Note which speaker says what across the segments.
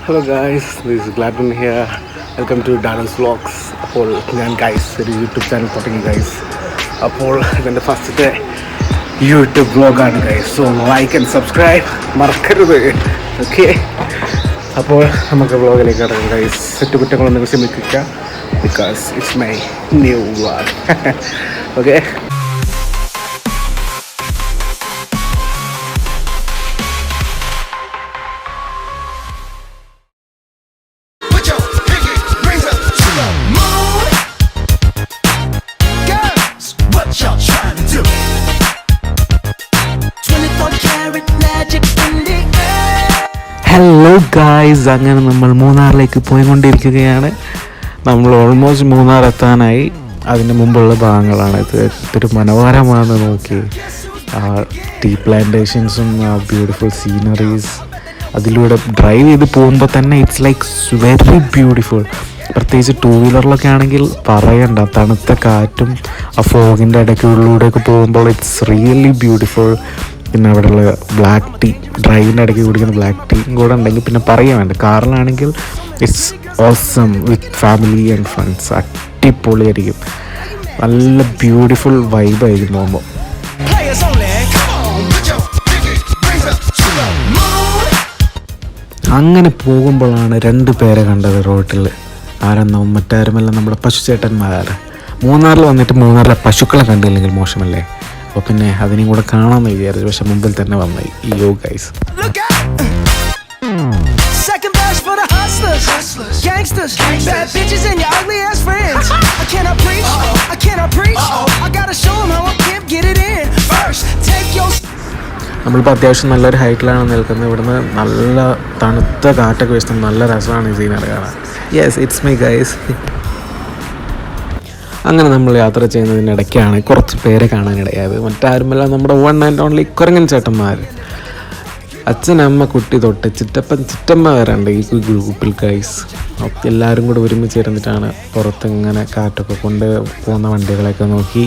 Speaker 1: Hello guys, this is Gladwin here. Welcome to Darren's Vlogs. അപ്പോൾ ഞാൻ guys ഒരു YouTube channel തുടങ്ങി guys. അപ്പോൾ ഇതെൻ്റെ ഫസ്റ്റത്തെ യൂട്യൂബ് വ്ലോഗാണ് guys. So like and subscribe മറക്കരുത്. ഓക്കെ, അപ്പോൾ നമുക്ക് വ്ലോഗിലേക്ക് കടക്കാം ഗൈസ്. തെറ്റുകുറ്റങ്ങളൊന്നും ക്ഷമിക്കുക, because it's my new vlog. Okay, hello guys, അങ്ങനെ നമ്മൾ മൂന്നാറിലേക്ക് പോയിക്കൊണ്ടിരിക്കുകയാണ്. നമ്മൾ ഓൾമോസ്റ്റ് മൂന്നാർ എത്താനായി. അതിന് മുമ്പുള്ള ഭാഗങ്ങളാണ് ഇത്. ഇതൊരു മനോഹരമാണെന്ന് നോക്കി. ടീ പ്ലാന്റേഷൻസും ബ്യൂട്ടിഫുൾ സീനറീസ്, അതിലൂടെ ഡ്രൈവ് ചെയ്ത് പോകുമ്പോൾ തന്നെ ഇറ്റ്സ് ലൈക്ക് വെരി ബ്യൂട്ടിഫുൾ. പ്രത്യേകിച്ച് ടൂ വീലറിലൊക്കെ ആണെങ്കിൽ പറയണ്ട, തണുത്ത കാറ്റും ആ ഫോഗിൻ്റെ ഇടയ്ക്കുള്ളിലൂടെയൊക്കെ പോകുമ്പോൾ ഇറ്റ്സ് റിയലി ബ്യൂട്ടിഫുൾ. പിന്നെ അവിടെയുള്ള ബ്ലാക്ക് ടീ, ഡ്രൈവിൻ്റെ ഇടയ്ക്ക് കുടിക്കുന്ന ബ്ലാക്ക് ടീ കൂടെ ഉണ്ടെങ്കിൽ പിന്നെ പറയാൻ വേണ്ട. കാറിലാണെങ്കിൽ it's awesome with family and friends. അടിപൊളിയായിരിക്കും, നല്ല ബ്യൂട്ടിഫുൾ വൈബായിരിക്കും പോകുമ്പോൾ. അങ്ങനെ പോകുമ്പോഴാണ് രണ്ട് പേരെ കണ്ടത് റോട്ടിൽ. ആരെന്നോ മറ്റാരുമല്ല, നമ്മുടെ പശുചേട്ടന്മാരാണ്. മൂന്നാറിൽ വന്നിട്ട് മൂന്നാറിലെ പശുക്കളെ കണ്ടില്ലെങ്കിൽ മോശമല്ലേ? അപ്പോൾ പിന്നെ അതിനെയും കൂടെ കാണാമെന്ന് വിചാരിച്ചു. പക്ഷെ മുമ്പിൽ തന്നെ വന്നു യോ ഗൈസ്. നമ്മളിപ്പോൾ അത്യാവശ്യം നല്ലൊരു ഹൈറ്റിലാണ് നിൽക്കുന്നത്. ഇവിടുന്ന് നല്ല തണുത്ത കാറ്റൊക്കെ വീശുന്നത് നല്ല രസമാണ് ഈ സീനറി കാണാൻ. Yes, it's my guys. അങ്ങനെ നമ്മൾ യാത്ര ചെയ്യുന്നതിനിടയ്ക്കാണ് കുറച്ച് പേരെ കാണാനിടയായത്. മറ്റാരുമല്ല, നമ്മുടെ വൺ ആൻഡ് ഓൺലി കുരങ്ങൻ ചേട്ടന്മാർ. അച്ഛൻ, അമ്മ, കുട്ടി തൊട്ട് ചിറ്റപ്പൻ ചിറ്റമ്മ വരെ ഉണ്ട് ഈ ഗ്രൂപ്പിൽ ഗൈസ്. എല്ലാവരും കൂടെ ഒരുമിച്ച് ഇരുന്നിട്ടാണ് പുറത്ത് ഇങ്ങനെ കാറ്റൊക്കെ കൊണ്ട് പോകുന്ന വണ്ടികളൊക്കെ നോക്കി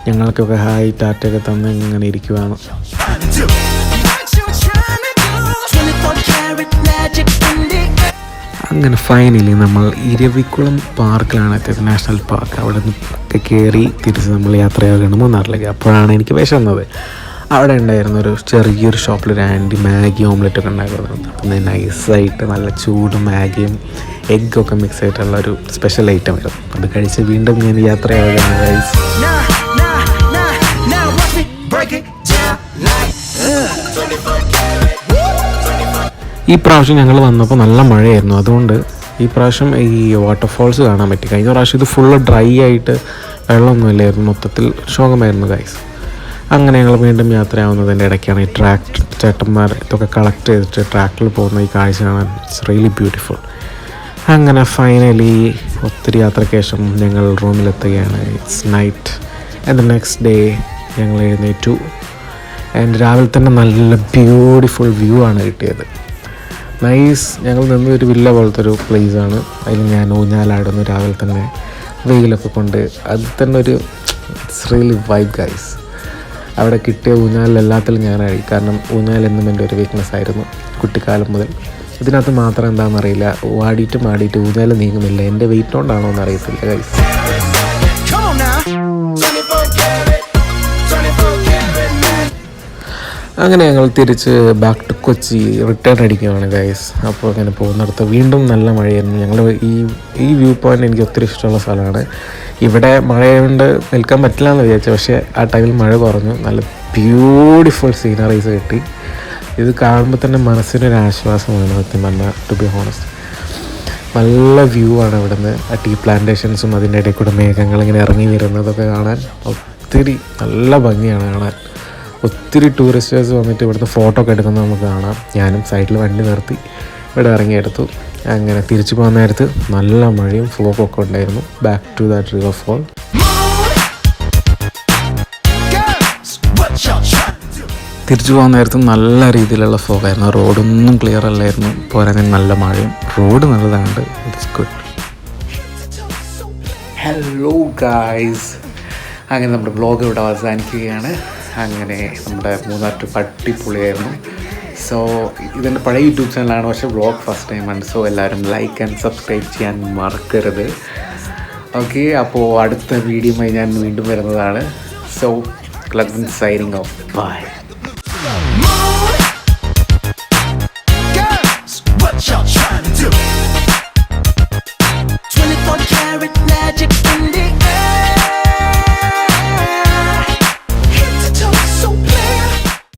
Speaker 1: ഞങ്ങൾക്കൊക്കെ ഹായ് ടാറ്റയൊക്കെ തന്ന് ഇങ്ങനെ ഇരിക്കുവാണ്. അങ്ങനെ ഫൈനലി നമ്മൾ ഇരവിക്കുളം പാർക്കിലാണ് എത്തിയത്, നാഷണൽ പാർക്ക്. അവിടെ നിന്ന് കയറി തിരിച്ച് നമ്മൾ യാത്രയാകുകയാണ് മൂന്നാറിലേക്ക്. അപ്പോഴാണ് എനിക്ക് വിശന്നത്. അവിടെ ഉണ്ടായിരുന്ന ഒരു ചെറിയൊരു ഷോപ്പിലൊരു ആൻറ്റി മാഗി ഓംലെറ്റൊക്കെ ഉണ്ടാക്കുന്നത്. അപ്പം നൈസായിട്ട് നല്ല ചൂട് മാഗിയും എഗ്ഗൊക്കെ മിക്സ് ആയിട്ടുള്ള ഒരു സ്പെഷ്യൽ ഐറ്റം വരും. അത് കഴിച്ച് വീണ്ടും ഞാൻ യാത്രയാവുകയാണ് ഗൈസ്. ഈ പ്രാവശ്യം ഞങ്ങൾ വന്നപ്പോൾ നല്ല മഴയായിരുന്നു. അതുകൊണ്ട് ഈ പ്രാവശ്യം ഈ വാട്ടർഫോൾസ് കാണാൻ പറ്റി. കഴിഞ്ഞ പ്രാവശ്യം ഇത് ഫുള്ള് ഡ്രൈ ആയിട്ട് വെള്ളമൊന്നുമില്ലായിരുന്നു, മൊത്തത്തിൽ ശോകമായിരുന്നു ഗൈസ്. അങ്ങനെ ഞങ്ങൾ വീണ്ടും യാത്രയാവുന്നതിൻ്റെ ഇടയ്ക്കാണ് ഈ ട്രാക്ക് ചേട്ടന്മാർ ഇതൊക്കെ കളക്ട് ചെയ്തിട്ട് ട്രാക്കിൽ പോകുന്ന ഈ കാഴ്ച കാണാൻ. It's really beautiful. അങ്ങനെ ഫൈനലി ഒത്തിരി യാത്രയ്ക്ക് ശേഷം ഞങ്ങൾ റൂമിലെത്തുകയാണ്. It's night and the next day ഞങ്ങൾ എഴുന്നേറ്റു. ആൻഡ് രാവിലെ തന്നെ നല്ല ബ്യൂട്ടിഫുൾ വ്യൂ ആണ് കിട്ടിയത്. നൈസ്. ഞങ്ങൾ നിന്നൊരു വില്ല പോലത്തെ ഒരു പ്ലേസാണ്. അതിൽ ഞാൻ ഊഞ്ഞാലാടുന്നു രാവിലെ തന്നെ, വെയിലൊക്കെ കൊണ്ട്. അത് തന്നെ ഒരു ഇറ്റ്സ് റിയലി വൈബ് ഗൈസ്. അവിടെ കിട്ടിയ ഊഞ്ഞാലിലെല്ലാത്തിലും ഞാനായി. കാരണം ഊഞ്ഞാൽ എന്നും എൻ്റെ ഒരു വീക്ക്നെസ് ആയിരുന്നു കുട്ടിക്കാലം മുതൽ. ഇതിനകത്ത് മാത്രം എന്താണെന്നറിയില്ല, മാടിയിട്ട് ഊഞ്ഞാൽ നീങ്ങുന്നില്ല. എൻ്റെ വെയിറ്റ് കൊണ്ടാണോ എന്ന് അറിയത്തില്ല ഗൈസ്. അങ്ങനെ ഞങ്ങൾ തിരിച്ച് ബാക്ക് ടു കൊച്ചി റിട്ടേൺ അടിക്കുകയാണ് ഗൈസ്. അപ്പോൾ അങ്ങനെ പോകുന്നിടത്ത് വീണ്ടും നല്ല മഴയായിരുന്നു. ഞങ്ങൾ ഈ വ്യൂ പോയിൻ്റ് എനിക്ക് ഒത്തിരി ഇഷ്ടമുള്ള സ്ഥലമാണ്. ഇവിടെ മഴയുണ്ട് നിൽക്കാൻ പറ്റില്ല എന്ന് വിചാരിച്ചു, പക്ഷേ ആ ടൈമിൽ മഴ കുറഞ്ഞു. നല്ല ബ്യൂട്ടിഫുൾ സീനറീസ് കിട്ടി. ഇത് കാണുമ്പോൾ തന്നെ മനസ്സിനൊരു ആശ്വാസമാണ് സത്യം പറഞ്ഞാൽ, ടു ബി ഹോണസ്റ്റ്. നല്ല വ്യൂ ആണ് ഇവിടുന്ന്. ആ ടീ പ്ലാന്റേഷൻസും അതിൻ്റെ ഇടയിൽ കൂടെ മേഘങ്ങളിങ്ങനെ ഇറങ്ങി വരുന്നതൊക്കെ കാണാൻ ഒത്തിരി നല്ല ഭംഗിയാണ് കാണാൻ. ഒത്തിരി ടൂറിസ്റ്റേഴ്സ് വന്നിട്ട് ഇവിടുന്ന് ഫോട്ടോ ഒക്കെ എടുക്കുന്നത് നമുക്ക് കാണാം. ഞാനും സൈഡിൽ വണ്ടി നിർത്തി ഇവിടെ ഇറങ്ങിയെടുത്തു. അങ്ങനെ തിരിച്ചു പോകുന്ന നേരത്ത് നല്ല മഴയും ഫോഗൊക്കെ ഉണ്ടായിരുന്നു. Back to that river fall. തിരിച്ചു പോകുന്ന നേരത്ത് നല്ല രീതിയിലുള്ള ഫോഗായിരുന്നു. റോഡൊന്നും ക്ലിയർ അല്ലായിരുന്നു. പോരാൻ നല്ല മഴയും. റോഡ് നല്ലതാണ്. It's good. ഹലോ ഗായ്സ്, അങ്ങനെ നമ്മുടെ വ്ലോഗ് ഇവിടെ അവസാനിക്കുകയാണ്. അങ്ങനെ നമ്മുടെ മൂന്നാർ ട്രിപ്പ് അടിപൊളിയായിരുന്നു. സോ ഇതെൻ്റെ പഴയ യൂട്യൂബ് ചാനലാണ്, പക്ഷേ വ്ളോഗ് ഫസ്റ്റ് ടൈമാണ്. സോ എല്ലാവരും ലൈക്ക് ആൻഡ് സബ്സ്ക്രൈബ് ചെയ്യാൻ മറക്കരുത്. ഓക്കെ, അപ്പോൾ അടുത്ത വീഡിയോയുമായി ഞാൻ വീണ്ടും വരുന്നതാണ്. So club signing off. Bye.
Speaker 2: What y'all trying to do? 24 karat magic.